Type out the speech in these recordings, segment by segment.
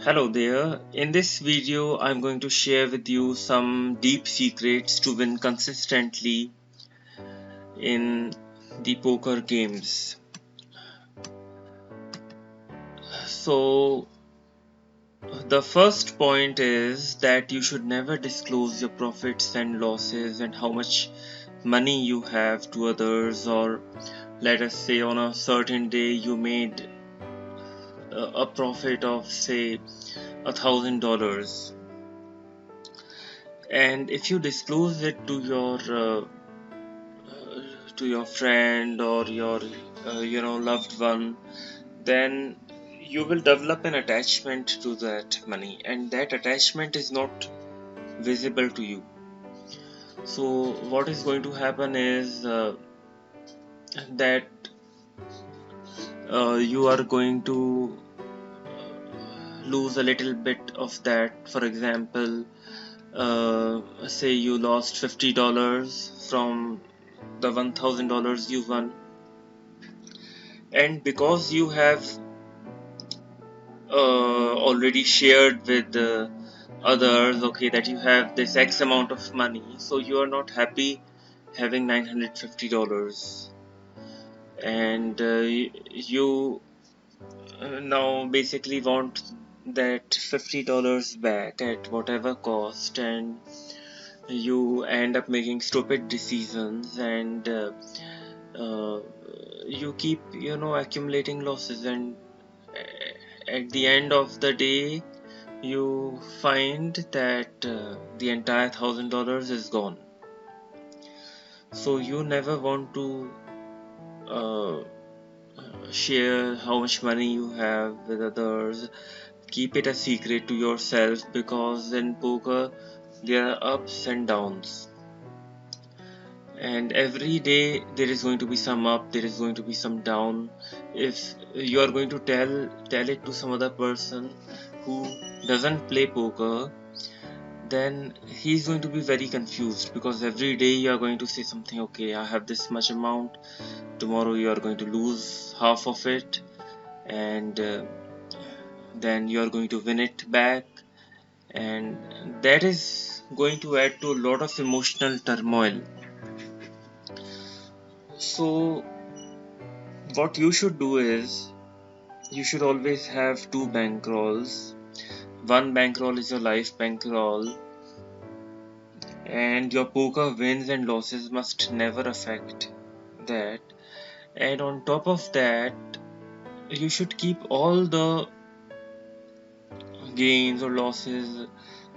Hello there. In this video, I'm going to share with you some deep secrets to win consistently in the poker games. So, the first point is that you should never disclose your profits and losses and how much money you have to others, or let us say on a certain day you made a profit of say $1,000, and if you disclose it to your friend or your loved one, then you will develop an attachment to that money, and that attachment is not visible to you. So what is going to happen is that you are going to lose a little bit of that. For example, say you lost $50 from the $1,000 you won, and because you have already shared with others, okay, that you have this X amount of money, so you are not happy having $950, and you now basically want that $50 back at whatever cost, and you end up making stupid decisions, and uh, you keep accumulating losses, and at the end of the day you find that the entire $1,000 is gone. So you never want to uh, share how much money you have with others. Keep it a secret to yourself, because in poker there are ups and downs, and every day there is going to be some up, there is going to be some down. If you are going to tell it to some other person who doesn't play poker, then he's going to be very confused, because every day you are going to say something, okay, I have this much amount, tomorrow you are going to lose half of it, and then you are going to win it back, and that is going to add to a lot of emotional turmoil. So what you should do is you should always have two bankrolls. One bankroll is your life bankroll, and your poker wins and losses must never affect that. And on top of that, you should keep all the gains or losses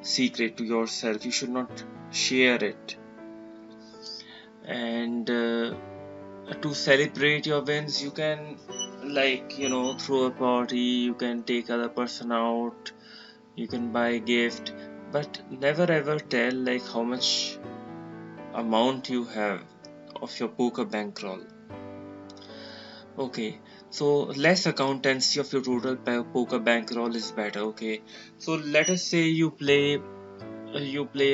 secret to yourself. You should not share it. And to celebrate your wins, you can, like, throw a party, you can take other person out, you can buy a gift, but never ever tell like how much amount you have of your poker bankroll. Okay, so less accountancy of your total poker bankroll is better. Okay, so let us say you play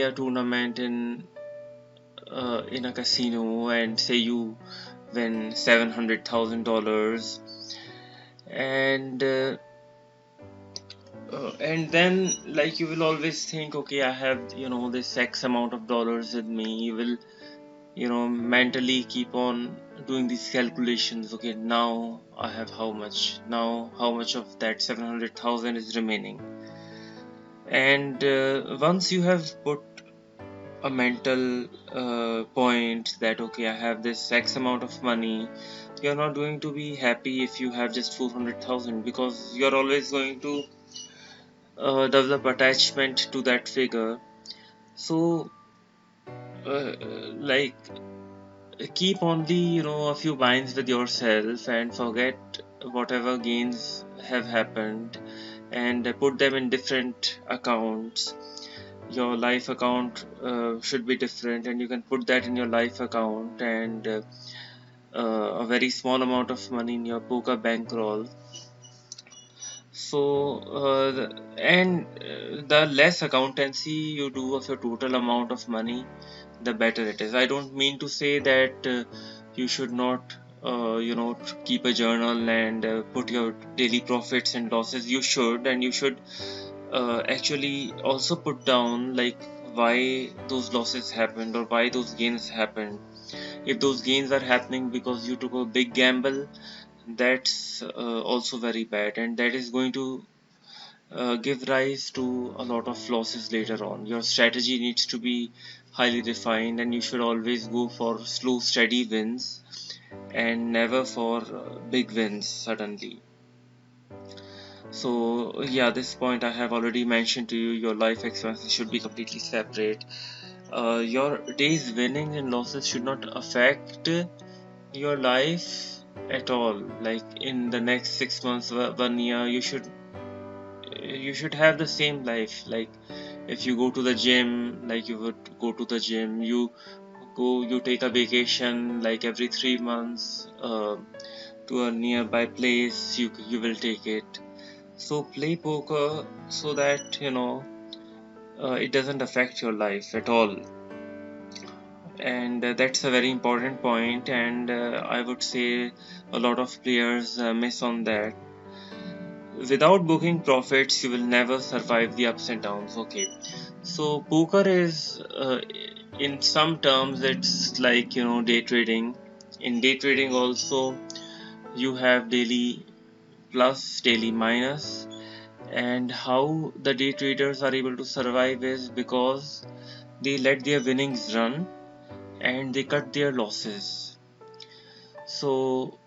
a tournament in a casino, and say you win $700,000, and and then, like, you will always think, okay, I have this X amount of dollars with me. You will mentally keep on doing these calculations. Okay, now I have how much, now how much of that 700,000 is remaining. And once you have put a mental point that, okay, I have this X amount of money, you're not going to be happy if you have just 400,000, because you're always going to develop attachment to that figure. So like, keep only a few binds with yourself, and forget whatever gains have happened, and put them in different accounts. Your life account should be different, and you can put that in your life account, and a very small amount of money in your poker bankroll. So the less accountancy you do of your total amount of money, the better it is. I don't mean to say that you should not keep a journal and put your daily profits and losses. You should, and you should actually also put down like why those losses happened or why those gains happened. If those gains are happening because you took a big gamble, that's also very bad, and that is going to give rise to a lot of losses later on. Your strategy needs to be highly refined, and you should always go for slow steady wins and never for big wins suddenly. So yeah, this point I have already mentioned to you. Your life expenses should be completely separate. Your day's winnings and losses should not affect your life at all. Like in the next 6 months, 1 year, you should have the same life. Like if you go to the gym, like you would go to the gym, you take a vacation like every 3 months to a nearby place, you will take it. So play poker so that it doesn't affect your life at all. And that's a very important point, and I would say a lot of players miss on that. Without booking profits, you will never survive the ups and downs. Okay, so poker is, in some terms, it's like day trading. In day trading, also you have daily plus, daily minus, and how the day traders are able to survive is because they let their winnings run and they cut their losses. So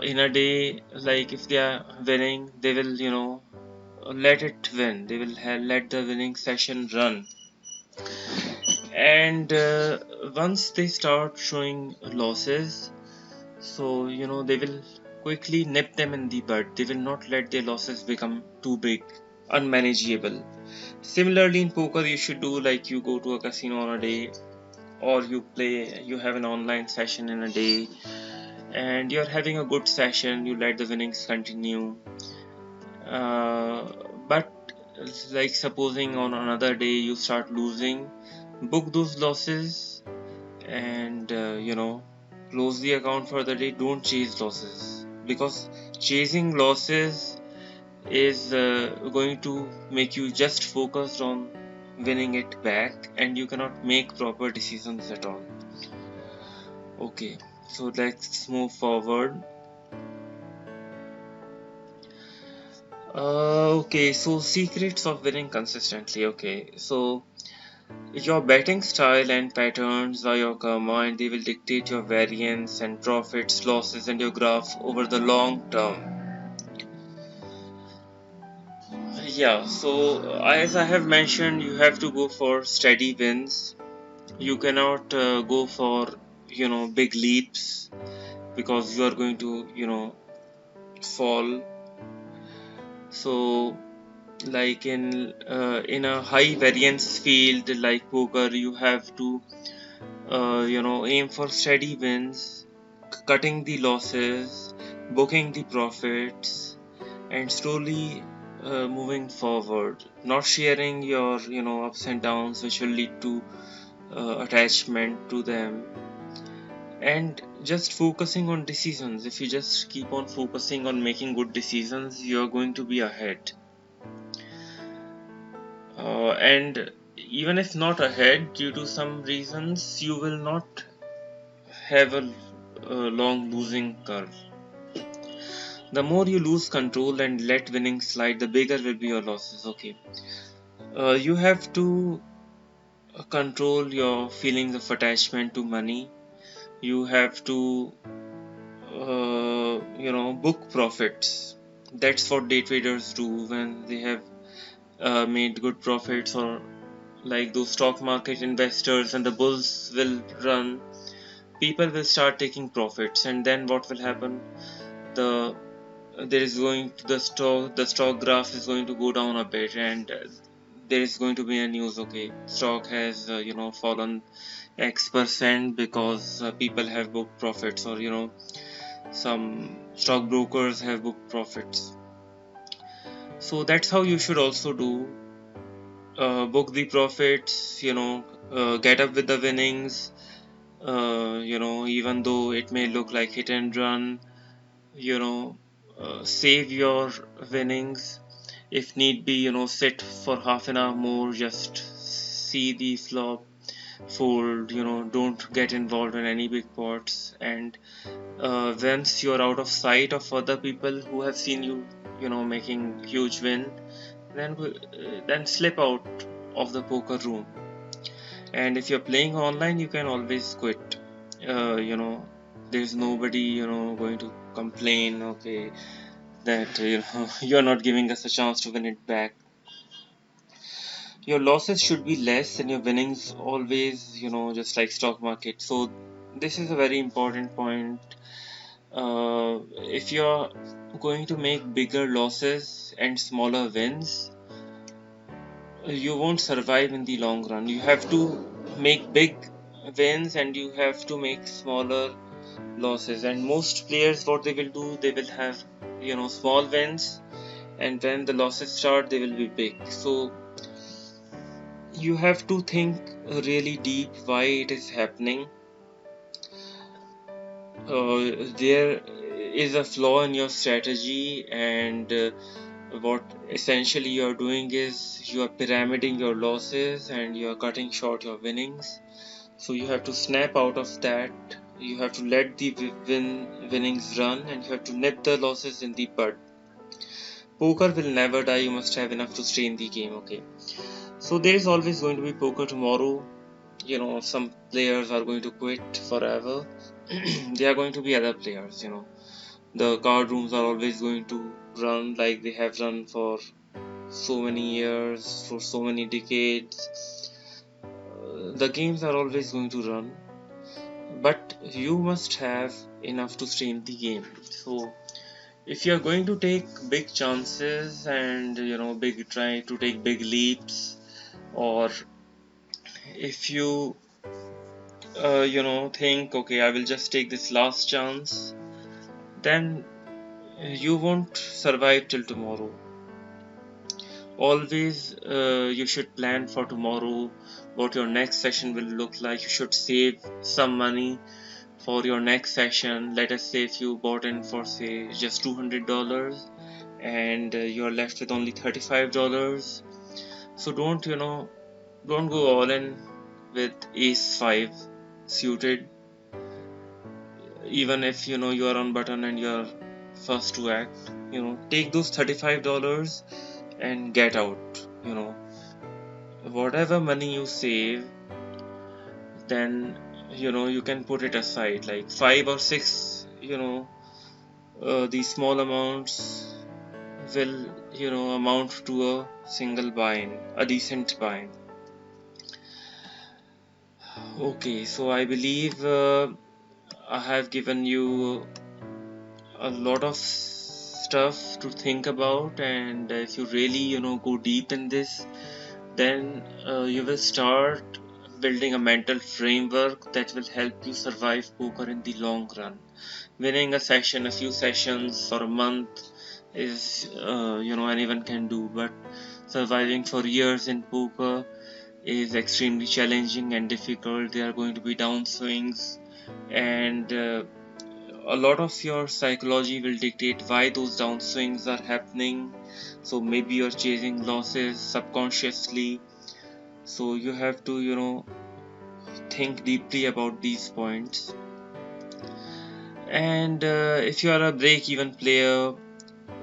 in a day, like if they are winning, they will let it win. They will let the winning session run, and once they start showing losses, so they will quickly nip them in the bud. They will not let their losses become too big, unmanageable. Similarly, in poker, you should do like you go to a casino on a day, or you have an online session in a day, and you're having a good session. You let the winnings continue, but like supposing on another day you start losing, book those losses and close the account for the day. Don't chase losses, because chasing losses is going to make you just focused on winning it back, and you cannot make proper decisions at all. Okay, so let's move forward. Okay, so secrets of winning consistently. Okay, so your betting style and patterns are your karma, and they will dictate your variance and profits, losses, and your graph over the long term. Yeah, so as I have mentioned, you have to go for steady wins. You cannot go for big leaps, because you are going to fall. So like in a high variance field like poker, you have to aim for steady wins, cutting the losses, booking the profits, and slowly moving forward, not sharing your ups and downs, which will lead to attachment to them, and just focusing on decisions. If you just keep on focusing on making good decisions, you're going to be ahead. And even if not ahead, due to some reasons, you will not have a long losing curve. The more you lose control and let winnings slide, the bigger will be your losses. Okay, you have to control your feelings of attachment to money. You have to book profits. That's what day traders do when they have made good profits, or like those stock market investors, and the bulls will run, people will start taking profits, and then what will happen, the there is going to the stock graph is going to go down a bit, and there is going to be a news. Okay, stock has fallen X% because people have booked profits, or some stockbrokers have booked profits. So that's how you should also do. Book the profits, get up with the winnings, Even though it may look like hit and run, you know save your winnings. If need be, sit for half an hour more, just see the flop fold. Don't get involved in any big pots. And once you're out of sight of other people who have seen you, making huge win, then slip out of the poker room. And if you're playing online, you can always quit. There's nobody going to complain, okay, that you're not giving us a chance to win it back. Your losses should be less and your winnings always, just like stock market. So this is a very important point. If you're going to make bigger losses and smaller wins, you won't survive in the long run. You have to make big wins and you have to make smaller losses. And most players, what they will do, they will have small wins, and when the losses start, they will be big. So you have to think really deep why it is happening. There is a flaw in your strategy, and what essentially you are doing is you are pyramiding your losses and you are cutting short your winnings. So you have to snap out of that. You have to let the winnings run, and you have to nip the losses in the bud. Poker will never die. You must have enough to stay in the game. Okay. So there is always going to be poker tomorrow. Some players are going to quit forever. There are going to be other players. The card rooms are always going to run like they have run for so many years, for so many decades. The games are always going to run, but you must have enough to stay in the game. So if you're going to take big chances and try to take big leaps, or if you think, okay, I will just take this last chance, then you won't survive till tomorrow. Always you should plan for tomorrow, what your next session will look like. You should save some money for your next session. Let us say if you bought in for say just $200 and you're left with only $35. So don't go all in with ace 5 suited, even if you are on button and you're first to act. Take those $35 and get out. Whatever money you save, then you can put it aside, like 5 or 6. These small amounts will amount to a single buy-in, a decent buy-in. Okay, so I believe I have given you a lot of stuff to think about, and if you really go deep in this, then you will start building a mental framework that will help you survive poker in the long run. Winning a session, a few sessions, or a month is anyone can do, but surviving for years in poker is extremely challenging and difficult. There are going to be downswings, and a lot of your psychology will dictate why those downswings are happening. So maybe you're chasing losses subconsciously. So you have to think deeply about these points. And if you are a break-even player,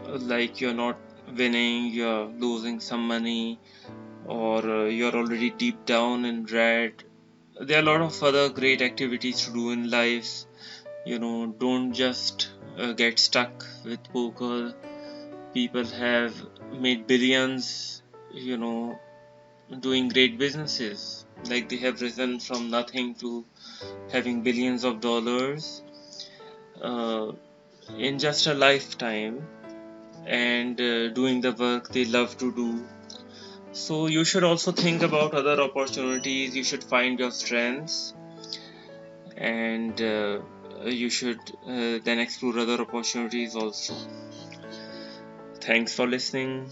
like you're not winning, you're losing some money, or you're already deep down in red, there are a lot of other great activities to do in life. Don't just get stuck with poker. People have made billions, doing great businesses. Like they have risen from nothing to having billions of dollars uh, in just a lifetime, and doing the work they love to do. So you should also think about other opportunities. You should find your strengths, and you should then explore other opportunities also. Thanks for listening.